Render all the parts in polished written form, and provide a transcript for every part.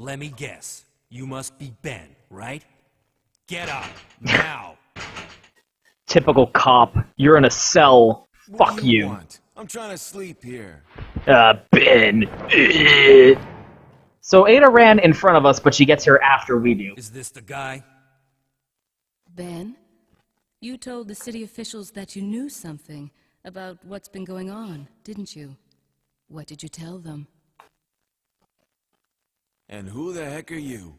Let me guess. You must be Ben, right? Get up, now! Typical cop. You're in a cell. What Fuck do you you. want? I'm trying to sleep here. Ben. So Ada ran in front of us, but she gets here after we do. Is this the guy? Ben, you told the city officials that you knew something about what's been going on, didn't you? What did you tell them? And who the heck are you?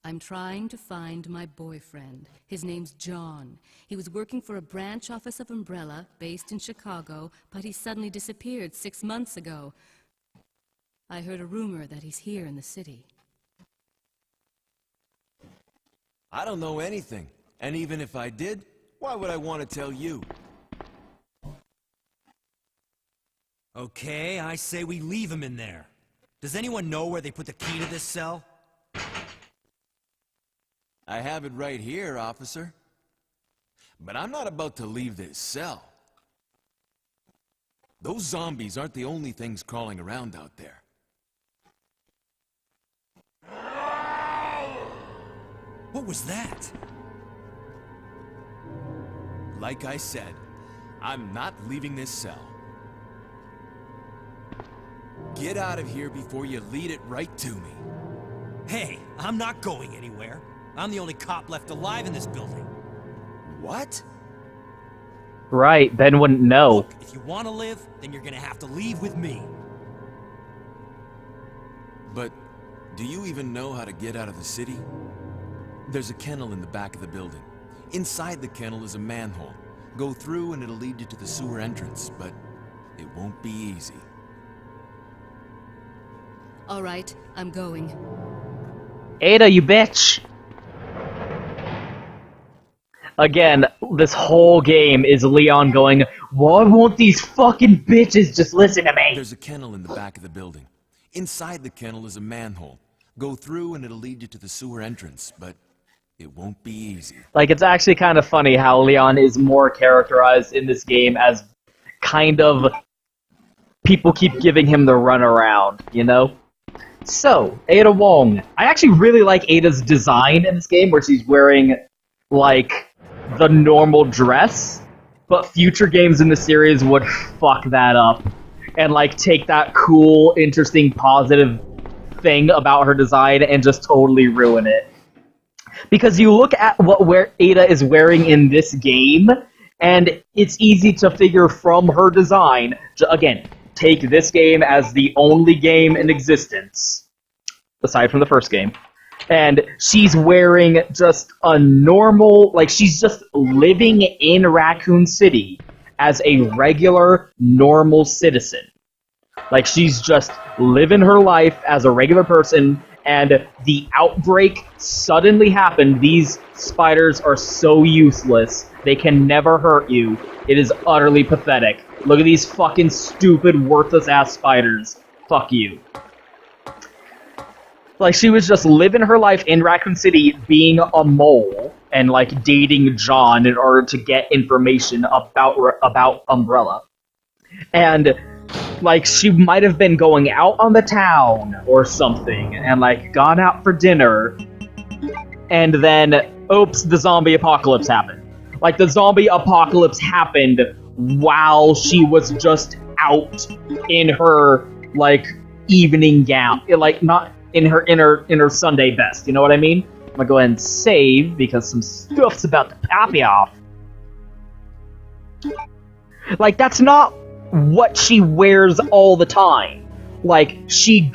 I'm trying to find my boyfriend. His name's John. He was working for a branch office of Umbrella, based in Chicago, but he suddenly disappeared 6 months ago. I heard a rumor that he's here in the city. I don't know anything. And even if I did, why would I want to tell you? Okay, I say we leave him in there. Does anyone know where they put the key to this cell? I have it right here, officer. But I'm not about to leave this cell. Those zombies aren't the only things crawling around out there. What was that? Like I said, I'm not leaving this cell. Get out of here before you lead it right to me. Hey, I'm not going anywhere. I'm the only cop left alive in this building. What? Right, Ben wouldn't know. Look, if you want to live, then you're gonna have to leave with me. But do you even know how to get out of the city? There's a kennel in the back of the building. Inside the kennel is a manhole. Go through and it'll lead you to the sewer entrance, but it won't be easy. All right, I'm going. Ada, you bitch! Again, this whole game is Leon going, why won't these fucking bitches just listen to me? There's a kennel in the back of the building. Inside the kennel is a manhole. Go through and it'll lead you to the sewer entrance, but it won't be easy. Like, it's actually kind of funny how Leon is more characterized in this game as kind of... people keep giving him the runaround, you know? So, Ada Wong. I actually really like Ada's design in this game, where she's wearing, like, the normal dress, but future games in the series would fuck that up, and, like, take that cool, interesting, positive thing about her design and just totally ruin it. Because you look at where Ada is wearing in this game, and it's easy to figure from her design, again, take this game as the only game in existence, aside from the first game, and she's wearing just a normal, like, she's just living in Raccoon City as a regular, normal citizen. Like, she's just living her life as a regular person, and the outbreak suddenly happened. These spiders are so useless. They can never hurt you. It is utterly pathetic. Look at these fucking stupid, worthless-ass spiders. Fuck you. Like, she was just living her life in Raccoon City being a mole and, like, dating John in order to get information about Umbrella. And, like, she might have been going out on the town or something and, like, gone out for dinner. And then, oops, the zombie apocalypse happened. Like, the zombie apocalypse happened while she was just out in her, like, evening gown. Like, not in her Sunday best, you know what I mean? I'm gonna go ahead and save, because some stuff's about to pop me off. Like, that's not what she wears all the time. Like, she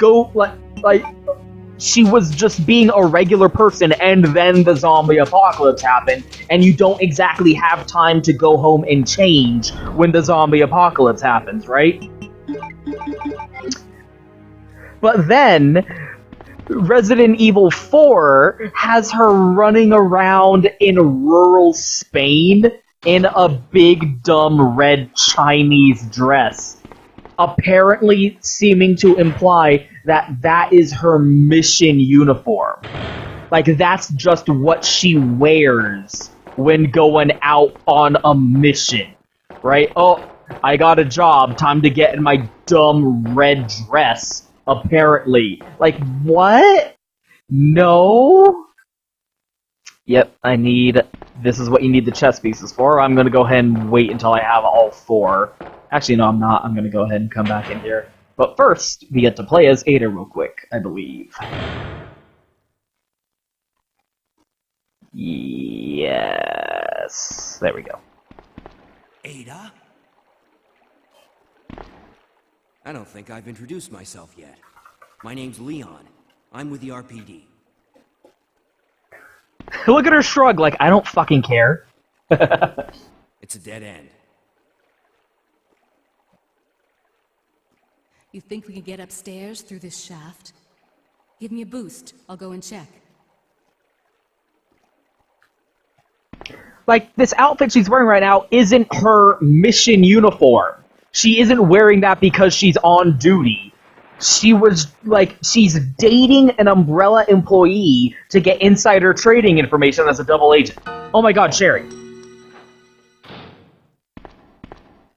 was just being a regular person, and then the zombie apocalypse happened, and you don't exactly have time to go home and change when the zombie apocalypse happens, right? But then, Resident Evil 4 has her running around in rural Spain in a big, dumb, red Chinese dress, apparently seeming to imply that that is her mission uniform. Like, that's just what she wears when going out on a mission, right? Oh, I got a job, time to get in my dumb red dress, apparently. Like, what? No. Yep, I need... This is what you need the chess pieces for. I'm gonna go ahead and wait until I have all 4. Actually, no, I'm not. I'm gonna go ahead and come back in here. But first, we get to play as Ada real quick, I believe. Yes. There we go. Ada? I don't think I've introduced myself yet. My name's Leon. I'm with the RPD. Look at her shrug like, I don't fucking care. It's a dead end. You think we can get upstairs through this shaft? Give me a boost. I'll go and check. Like, this outfit she's wearing right now isn't her mission uniform. She isn't wearing that because she's on duty. She was, like, she's dating an Umbrella employee to get insider trading information as a double agent. Oh my god, Sherry.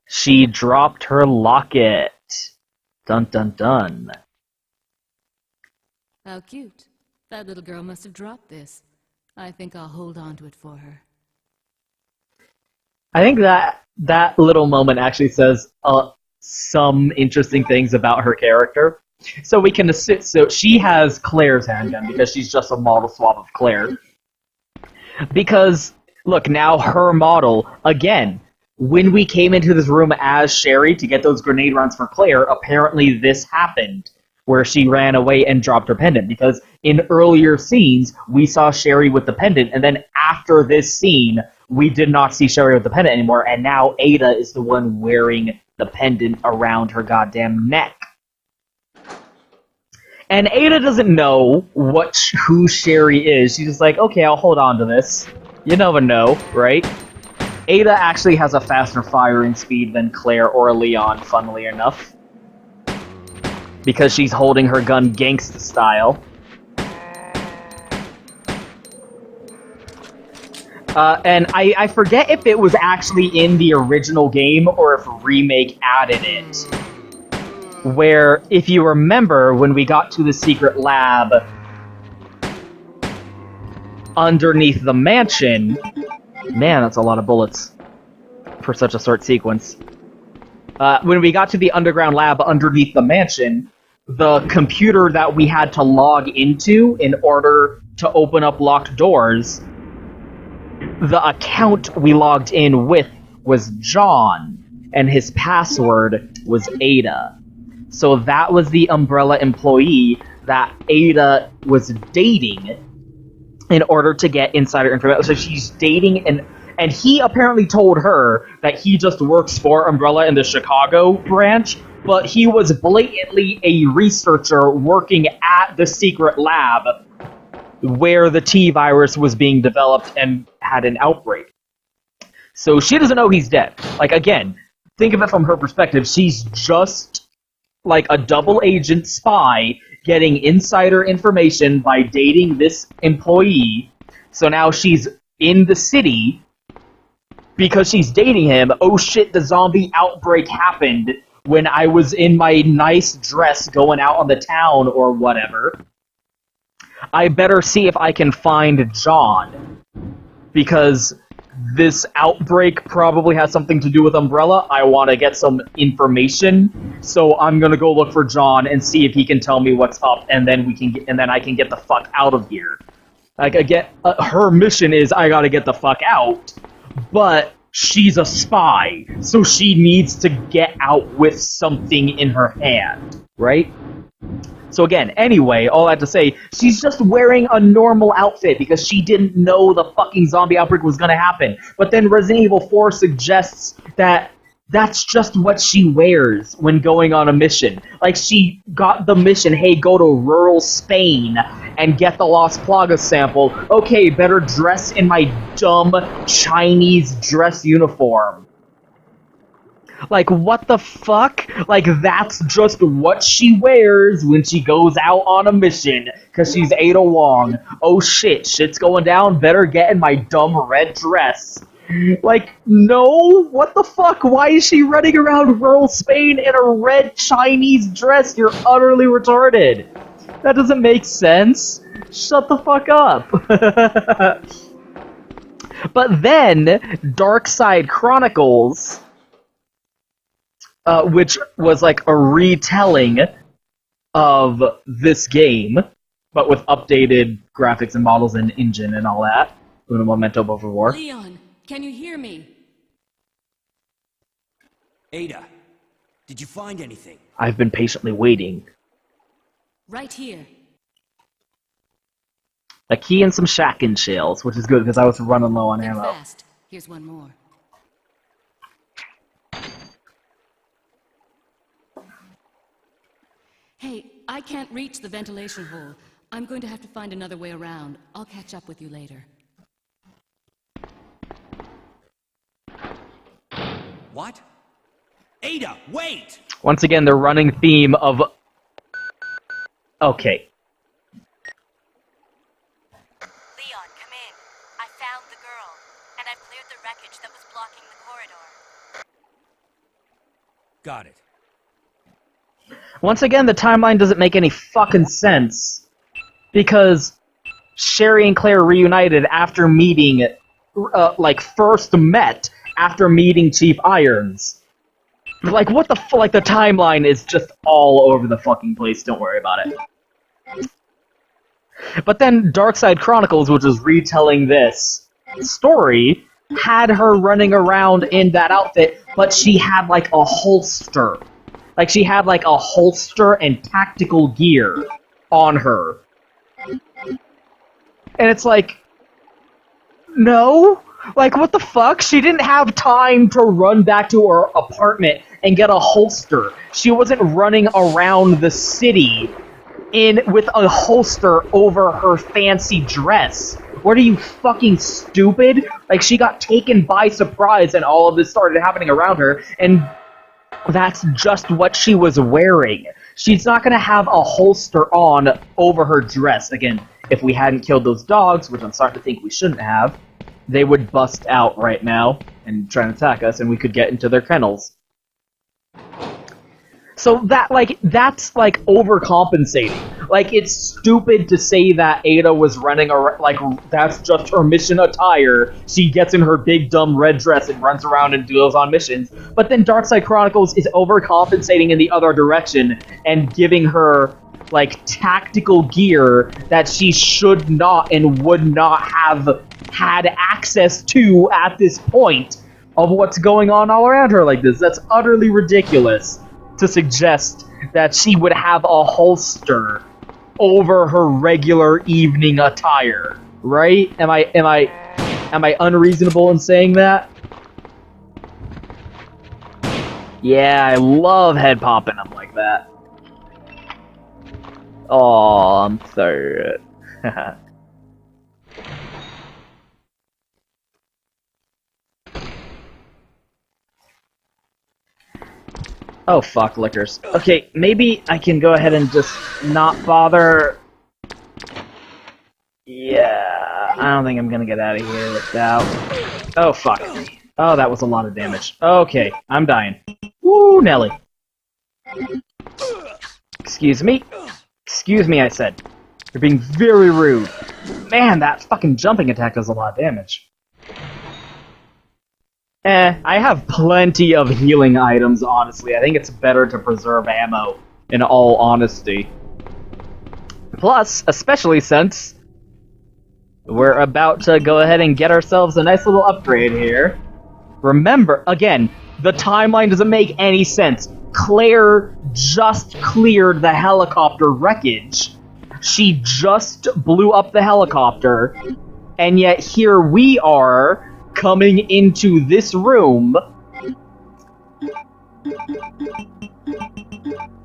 She dropped her locket. Dun dun dun. How cute. That little girl must have dropped this. I think I'll hold on to it for her. I think that little moment actually says some interesting things about her character. So we can assume, so she has Claire's handgun because she's just a model swap of Claire. Because, look, now her model, again, when we came into this room as Sherry to get those grenade rounds for Claire, apparently this happened, where she ran away and dropped her pendant. Because in earlier scenes, we saw Sherry with the pendant, and then after this scene, we did not see Sherry with the pendant anymore, and now Ada is the one wearing the pendant around her goddamn neck. And Ada doesn't know who Sherry is. She's just like, okay, I'll hold on to this. You never know, right? Ada actually has a faster firing speed than Claire or Leon, funnily enough. Because she's holding her gun gangsta style. And I forget if it was actually in the original game or if Remake added it. Where, if you remember, when we got to the secret lab underneath the mansion... Man, that's a lot of bullets for such a short sequence. When we got to the underground lab underneath the mansion, the computer that we had to log into in order to open up locked doors, the account we logged in with was John, and his password was Ada. So that was the Umbrella employee that Ada was dating in order to get insider information. So she's dating, and he apparently told her that he just works for Umbrella in the Chicago branch, but he was blatantly a researcher working at the secret lab where the T-virus was being developed and had an outbreak. So she doesn't know he's dead. Like, again, think of it from her perspective. She's just like a double agent spy getting insider information by dating this employee. So now she's in the city because she's dating him. Oh shit, the zombie outbreak happened when I was in my nice dress going out on the town or whatever. I better see if I can find John, because this outbreak probably has something to do with Umbrella. I want to get some information, so I'm gonna go look for John and see if he can tell me what's up, and then I can get the fuck out of here. Like, again, her mission is I gotta get the fuck out, but she's a spy, so she needs to get out with something in her hand, right? So again, anyway, all that to say, she's just wearing a normal outfit because she didn't know the fucking zombie outbreak was gonna happen. But then Resident Evil 4 suggests that that's just what she wears when going on a mission. Like, she got the mission, hey, go to rural Spain and get the Las Plagas sample. Okay, better dress in my dumb Chinese dress uniform. Like, what the fuck? Like, that's just what she wears when she goes out on a mission, because she's Ada Wong. Oh shit, shit's going down, better get in my dumb red dress. Like, no? What the fuck? Why is she running around rural Spain in a red Chinese dress? You're utterly retarded. That doesn't make sense. Shut the fuck up! But then, Darkside Chronicles, which was like a retelling of this game, but with updated graphics and models and engine and all that. Uno momento, por favor. Leon, can you hear me? Ada, did you find anything? I've been patiently waiting. Right here. A key and some shotgun shells, which is good because I was running low on Think ammo. fast. Here's one more. Hey, I can't reach the ventilation hole. I'm going to have to find another way around. I'll catch up with you later. What? Ada, wait! Once again, the running theme of... Okay. Leon, come in. I found the girl, and I've cleared the wreckage that was blocking the corridor. Got it. Once again, the timeline doesn't make any fucking sense. Because Sherry and Claire reunited after meeting... first met after meeting Chief Irons. Like, what the like, the timeline is just all over the fucking place, don't worry about it. But then Darkside Chronicles, which was retelling this story, had her running around in that outfit, but she had, like, a holster. Like, she had, like, a holster and tactical gear on her. And it's like... No? Like, what the fuck? She didn't have time to run back to her apartment and get a holster. She wasn't running around the city with a holster over her fancy dress. What are you, fucking stupid? Like, she got taken by surprise and all of this started happening around her, and that's just what she was wearing. She's not gonna have a holster on over her dress. Again, if we hadn't killed those dogs, which I'm starting to think we shouldn't have, they would bust out right now and try and attack us, and we could get into their kennels. So that's overcompensating. Like, it's stupid to say that Ada was running around, like, that's just her mission attire. She gets in her big dumb red dress and runs around and goes on missions. But then Darkside Chronicles is overcompensating in the other direction and giving her, like, tactical gear that she should not and would not have had access to at this point of what's going on all around her like this. That's utterly ridiculous to suggest that she would have a holster over her regular evening attire, right? Am I unreasonable in saying that? Yeah, I love head popping them like that. Oh, I'm third. Oh, fuck, liquors. Okay, maybe I can go ahead and just not bother... Yeah, I don't think I'm gonna get out of here without... Oh, fuck. Oh, that was a lot of damage. Okay, I'm dying. Woo, Nelly. Excuse me? Excuse me, I said. You're being very rude. Man, that fucking jumping attack does a lot of damage. I have plenty of healing items, honestly. I think it's better to preserve ammo, in all honesty. Plus, especially since we're about to go ahead and get ourselves a nice little upgrade here. Remember, again, the timeline doesn't make any sense. Claire just cleared the helicopter wreckage. She just blew up the helicopter, and yet here we are, coming into this room.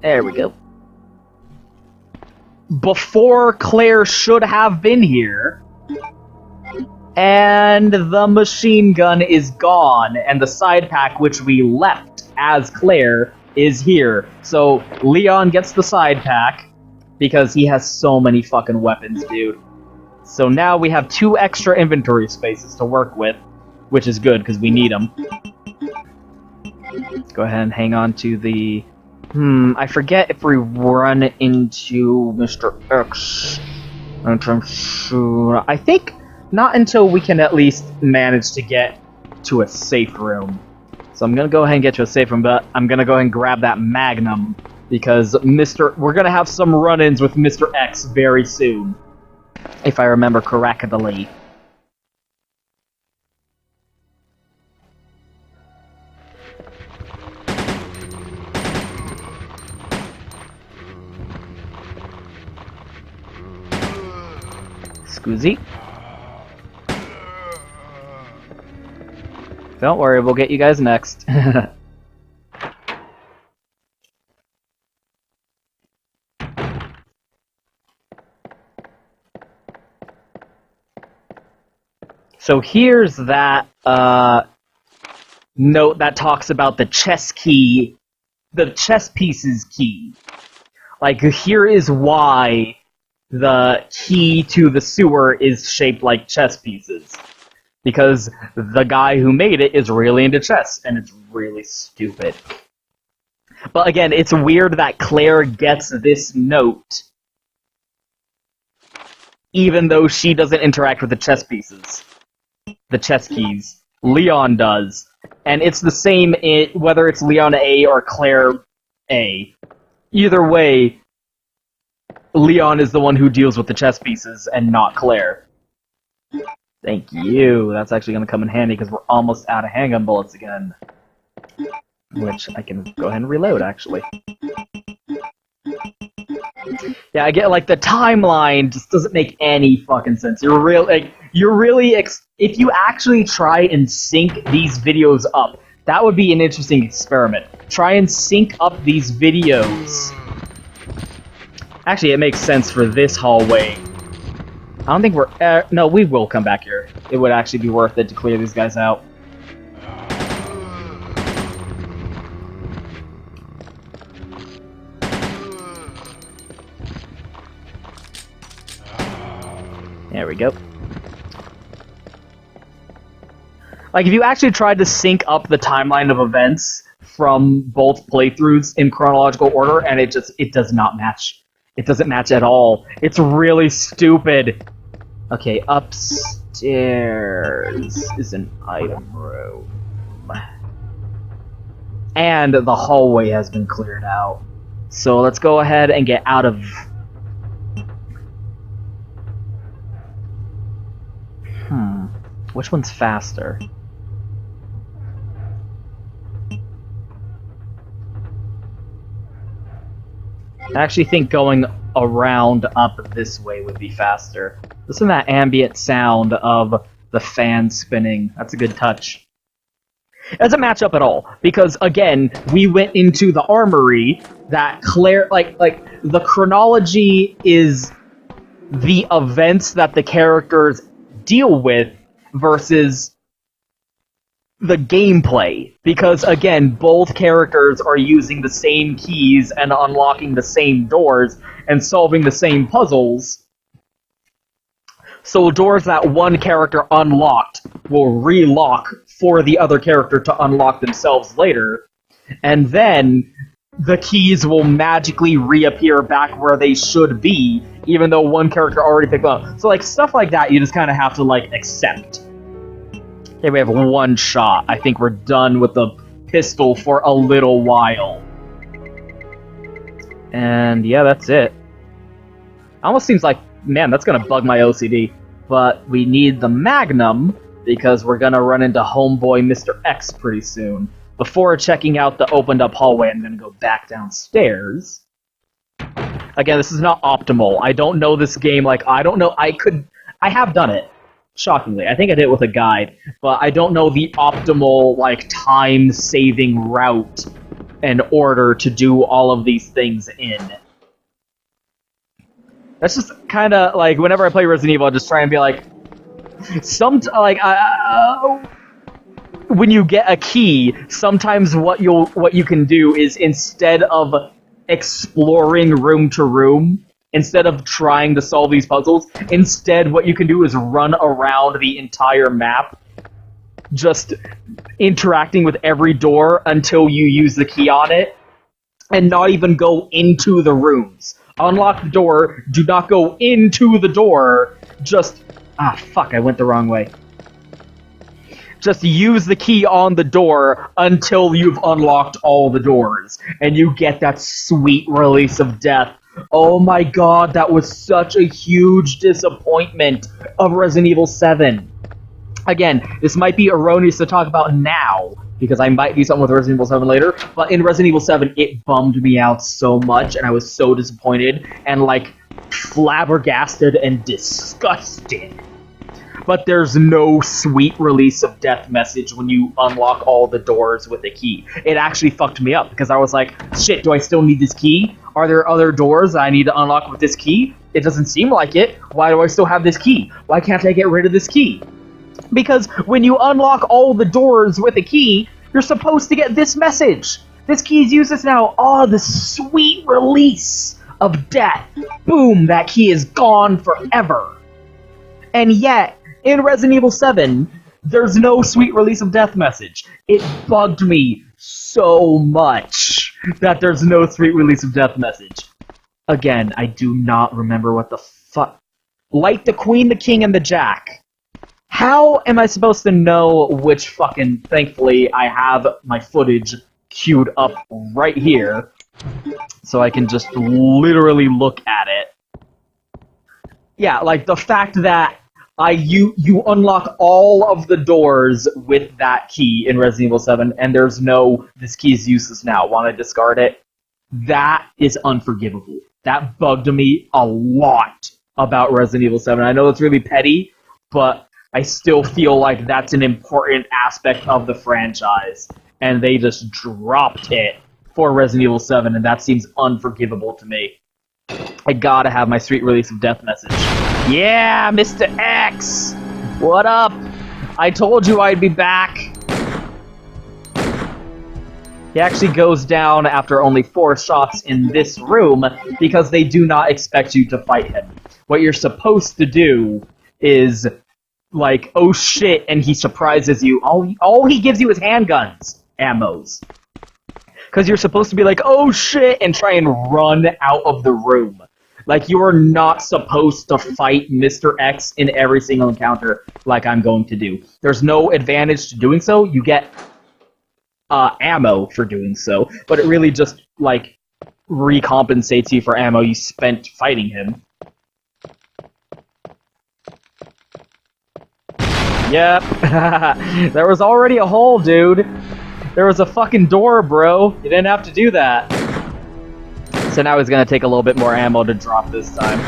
There we go. Before Claire should have been here. And the machine gun is gone, and the side pack, which we left as Claire, is here. So Leon gets the side pack, because he has so many fucking weapons, dude. So now we have 2 extra inventory spaces to work with, which is good, because we need them. Let's go ahead and hang on to the... I forget if we run into Mr. X. I think not until we can at least manage to get to a safe room. So I'm gonna go ahead and get to a safe room, but I'm gonna go ahead and grab that Magnum because we're gonna have some run-ins with Mr. X very soon, if I remember correctly. Scoozy. Don't worry, we'll get you guys next. So here's that note that talks about the chess key, the chess pieces key. Like, here is why the key to the sewer is shaped like chess pieces. Because the guy who made it is really into chess, and it's really stupid. But again, it's weird that Claire gets this note, even though she doesn't interact with the chess pieces. The chess keys. Leon does. And it's the same whether it's Leon A or Claire A. Either way, Leon is the one who deals with the chess pieces, and not Claire. Thank you. That's actually going to come in handy because we're almost out of handgun bullets again. Which I can go ahead and reload, actually. Yeah, I get, like, the timeline just doesn't make any fucking sense. You're really, if you actually try and sync these videos up, that would be an interesting experiment. Try and sync up these videos. Actually, it makes sense for this hallway. I don't think we're... no, we will come back here. It would actually be worth it to clear these guys out. There we go. Like, if you actually tried to sync up the timeline of events from both playthroughs in chronological order, and it does not match. It doesn't match at all. It's really stupid. Okay, upstairs is an item room. And the hallway has been cleared out. So let's go ahead and get out of... Which one's faster? I actually think going around up this way would be faster. Listen to that ambient sound of the fan spinning. That's a good touch. It doesn't match up at all, because, again, we went into the armory that Claire... Like, the chronology is the events that the characters deal with versus the gameplay. Because, again, both characters are using the same keys and unlocking the same doors and solving the same puzzles. So doors that one character unlocked will relock for the other character to unlock themselves later. And then the keys will magically reappear back where they should be, even though one character already picked them up. So, like, stuff like that you just kind of have to, like, accept. Okay, we have one shot. I think we're done with the pistol for a little while. And, yeah, that's it. Almost seems like, man, that's gonna bug my OCD. But we need the Magnum, because we're gonna run into homeboy Mr. X pretty soon. Before checking out the opened-up hallway, I'm gonna go back downstairs. Again, this is not optimal. I don't know this game, like, I don't know, I have done it. Shockingly. I think I did it with a guide, but I don't know the optimal, like, time-saving route and order to do all of these things in. That's just kind of, like, whenever I play Resident Evil, I just try and be like, when you get a key, sometimes what you can do is, instead of exploring room to room, instead of trying to solve these puzzles, instead what you can do is run around the entire map, just interacting with every door until you use the key on it, and not even go into the rooms. Unlock the door. Do not go into the door. Just... Ah, fuck, I went the wrong way. Just use the key on the door until you've unlocked all the doors. And you get that sweet release of death. Oh my god, that was such a huge disappointment of Resident Evil 7. Again, this might be erroneous to talk about now, because I might do something with Resident Evil 7 later, but in Resident Evil 7, it bummed me out so much, and I was so disappointed, and, like, flabbergasted and disgusted. But there's no sweet release of death message when you unlock all the doors with a key. It actually fucked me up, because I was like, shit, do I still need this key? Are there other doors I need to unlock with this key? It doesn't seem like it. Why do I still have this key? Why can't I get rid of this key? Because when you unlock all the doors with a key, you're supposed to get this message. This key is useless now. Oh, the sweet release of death. Boom, that key is gone forever. And yet, in Resident Evil 7, there's no sweet release of death message. It bugged me so much that there's no sweet release of death message. Again, I do not remember what the fuck. Light the Queen, the King, and the Jack. How am I supposed to know which fucking... Thankfully, I have my footage queued up right here, so I can just literally look at it. Yeah, like, the fact that you unlock all of the doors with that key in Resident Evil 7, and there's no, this key is useless now, want to discard it? That is unforgivable. That bugged me a lot about Resident Evil 7. I know it's really petty, but I still feel like that's an important aspect of the franchise, and they just dropped it for Resident Evil 7, and that seems unforgivable to me. I gotta have my sweet release of death message. Yeah, Mr. X! What up? I told you I'd be back! He actually goes down after only 4 shots in this room, because they do not expect you to fight him. What you're supposed to do is... like, oh shit, and he surprises you. All he gives you is handguns. Ammos. Because you're supposed to be like, oh shit, and try and run out of the room. Like, you are not supposed to fight Mr. X in every single encounter like I'm going to do. There's no advantage to doing so. You get ammo for doing so, but it really just, like, recompensates you for ammo you spent fighting him. Yep. There was already a hole, dude. There was a fucking door, bro. You didn't have to do that. So now he's gonna take a little bit more ammo to drop this time.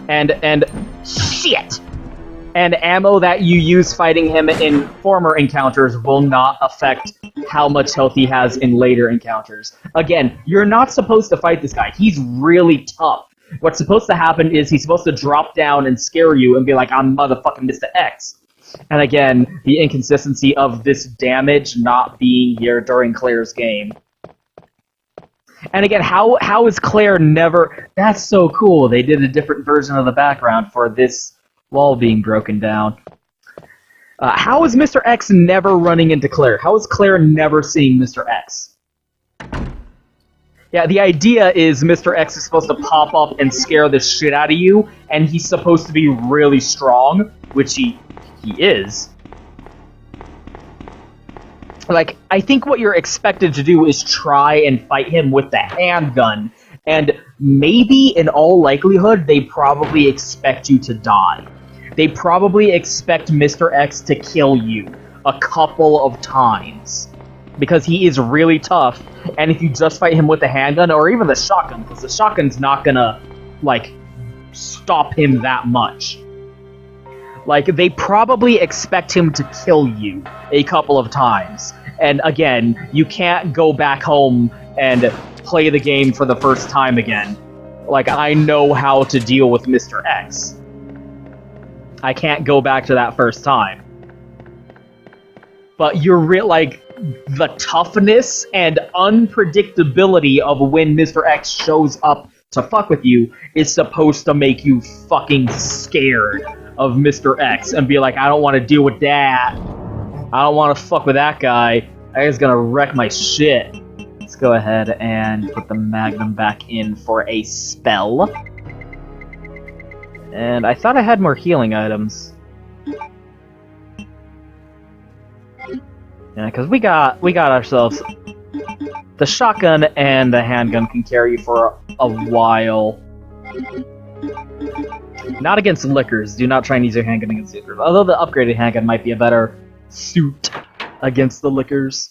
And shit! And ammo that you use fighting him in former encounters will not affect how much health he has in later encounters. Again, you're not supposed to fight this guy. He's really tough. What's supposed to happen is he's supposed to drop down and scare you and be like, I'm motherfucking Mr. X. And again, the inconsistency of this damage not being here during Claire's game. And again, how is Claire never... That's so cool. They did a different version of the background for this wall being broken down. How is Mr. X never running into Claire? How is Claire never seeing Mr. X? Yeah, the idea is Mr. X is supposed to pop up and scare the shit out of you, and he's supposed to be really strong, which he is. Like, I think what you're expected to do is try and fight him with the handgun, and maybe, in all likelihood, they probably expect you to die. They probably expect Mr. X to kill you a couple of times. Because he is really tough, and if you just fight him with the handgun, or even the shotgun, because the shotgun's not gonna, like, stop him that much. Like, they probably expect him to kill you a couple of times. And again, you can't go back home and play the game for the first time again. Like, I know how to deal with Mr. X. I can't go back to that first time. But you're like, the toughness and unpredictability of when Mr. X shows up to fuck with you is supposed to make you fucking scared of Mr. X and be like, I don't want to deal with that. I don't want to fuck with that guy. That guy's gonna wreck my shit. Let's go ahead and put the Magnum back in for a spell. And I thought I had more healing items. Yeah, because we got ourselves... The shotgun and the handgun can carry you for a while. Not against liquors. Do not try and use your handgun against liquors. Although the upgraded handgun might be a better suit against the liquors.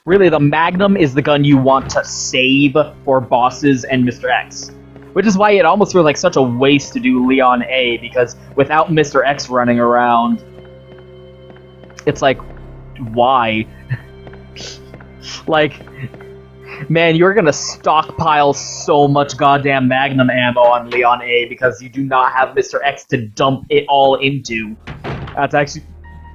Really, the Magnum is the gun you want to save for bosses and Mr. X. Which is why it almost feels like such a waste to do Leon A, because without Mr. X running around, it's like, why? Like, man, you're gonna stockpile so much goddamn Magnum ammo on Leon A because you do not have Mr. X to dump it all into. That's actually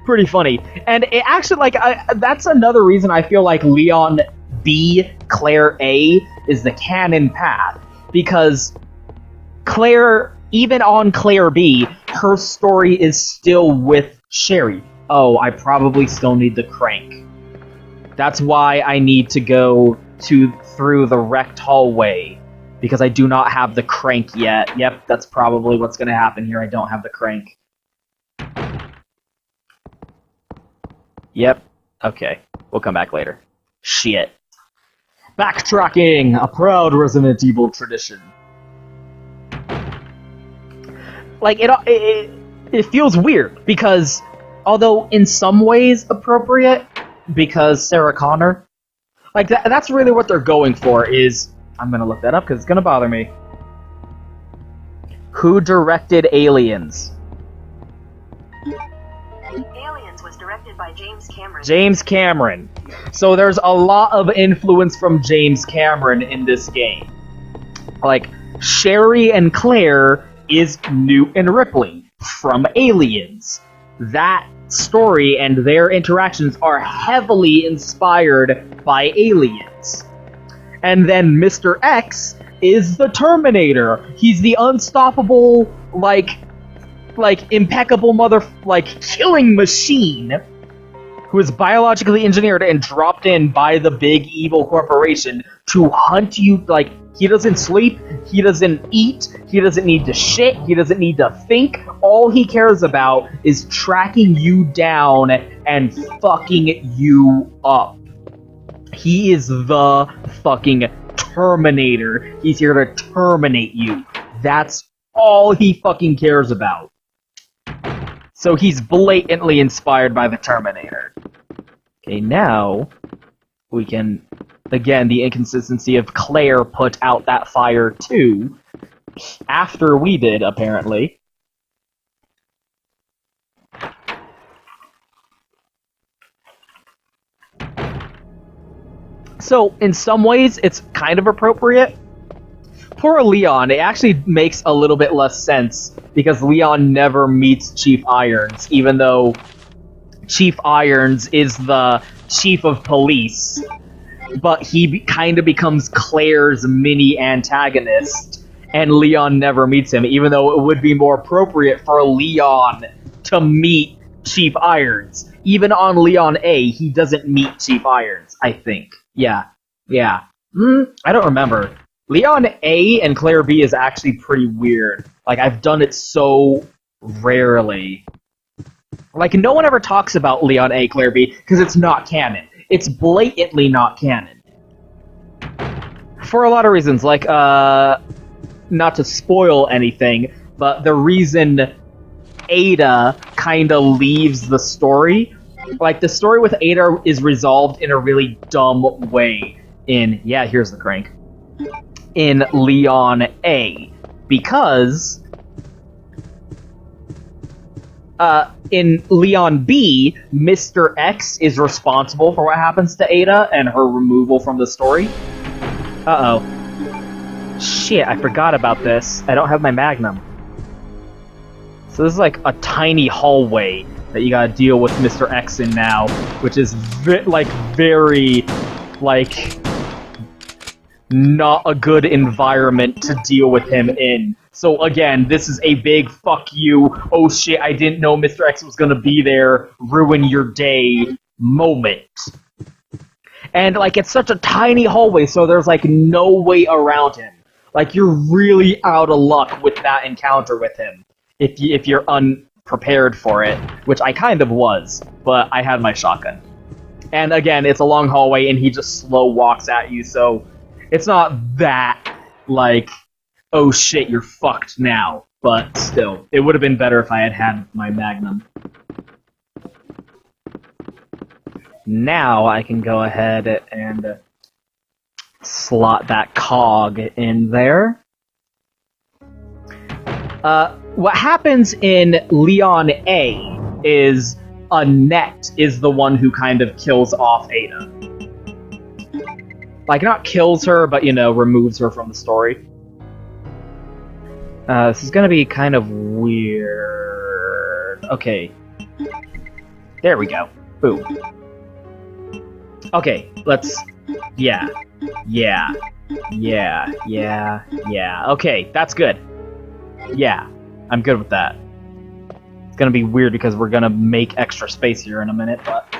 pretty funny. And it actually, like, that's another reason I feel like Leon B, Claire A is the canon path. Because Claire, even on Claire B, her story is still with Sherry. Oh, I probably still need the crank. That's why I need to go through the wrecked hallway, because I do not have the crank yet. Yep, that's probably what's going to happen here. I don't have the crank. Yep. Okay. We'll come back later. Shit. Backtracking! A proud Resident Evil tradition. Like, it feels weird, because, although in some ways appropriate, because Sarah Connor, like, that's really what they're going for, is... I'm gonna look that up, because it's gonna bother me. Who directed Aliens? Aliens was directed by James Cameron. James Cameron. So there's a lot of influence from James Cameron in this game. Like, Sherry and Claire is Newt and Ripley from Aliens. That story and their interactions are heavily inspired by Aliens. And then Mr. X is the Terminator. He's the unstoppable, like impeccable killing machine who is biologically engineered and dropped in by the big evil corporation to hunt you. Like, he doesn't sleep, he doesn't eat, he doesn't need to shit, he doesn't need to think. All he cares about is tracking you down and fucking you up. He is the fucking Terminator. He's here to terminate you. That's all he fucking cares about. So he's blatantly inspired by the Terminator. Okay, now we can... Again, the inconsistency of Claire put out that fire too, after we did, apparently. So, in some ways, it's kind of appropriate. Poor Leon, it actually makes a little bit less sense, because Leon never meets Chief Irons, even though Chief Irons is the chief of police. But he kind of becomes Claire's mini-antagonist, and Leon never meets him, even though it would be more appropriate for Leon to meet Chief Irons. Even on Leon A, he doesn't meet Chief Irons, I think. Yeah. I don't remember. Leon A and Claire B is actually pretty weird. Like, I've done it so rarely. Like, no one ever talks about Leon A, Claire B, because it's not canon. It's blatantly not canon. For a lot of reasons, like, not to spoil anything, but the reason Ada kinda leaves the story, like, the story with Ada is resolved in a really dumb way in, yeah, here's the crank, in Leon A. Because, in Leon B, Mr. X is responsible for what happens to Ada and her removal from the story. Uh-oh. Shit, I forgot about this. I don't have my Magnum. So this is like a tiny hallway that you gotta deal with Mr. X in now, which is very, not a good environment to deal with him in. So again, this is a big fuck you, oh shit, I didn't know Mr. X was gonna be there, ruin your day moment. And, like, it's such a tiny hallway, so there's, like, no way around him. Like, you're really out of luck with that encounter with him. If you're unprepared for it, which I kind of was, but I had my shotgun. And again, it's a long hallway, and he just slow walks at you, so it's not that, like, oh shit, you're fucked now. But still, it would have been better if I had had my Magnum. Now I can go ahead and slot that cog in there. What happens in Leon A is Annette is the one who kind of kills off Ada. Like, not kills her, but, you know, removes her from the story. This is gonna be kind of weird. Okay. There we go. Boom. Okay, let's... Yeah. Okay, that's good. Yeah, I'm good with that. It's gonna be weird because we're gonna make extra space here in a minute, but...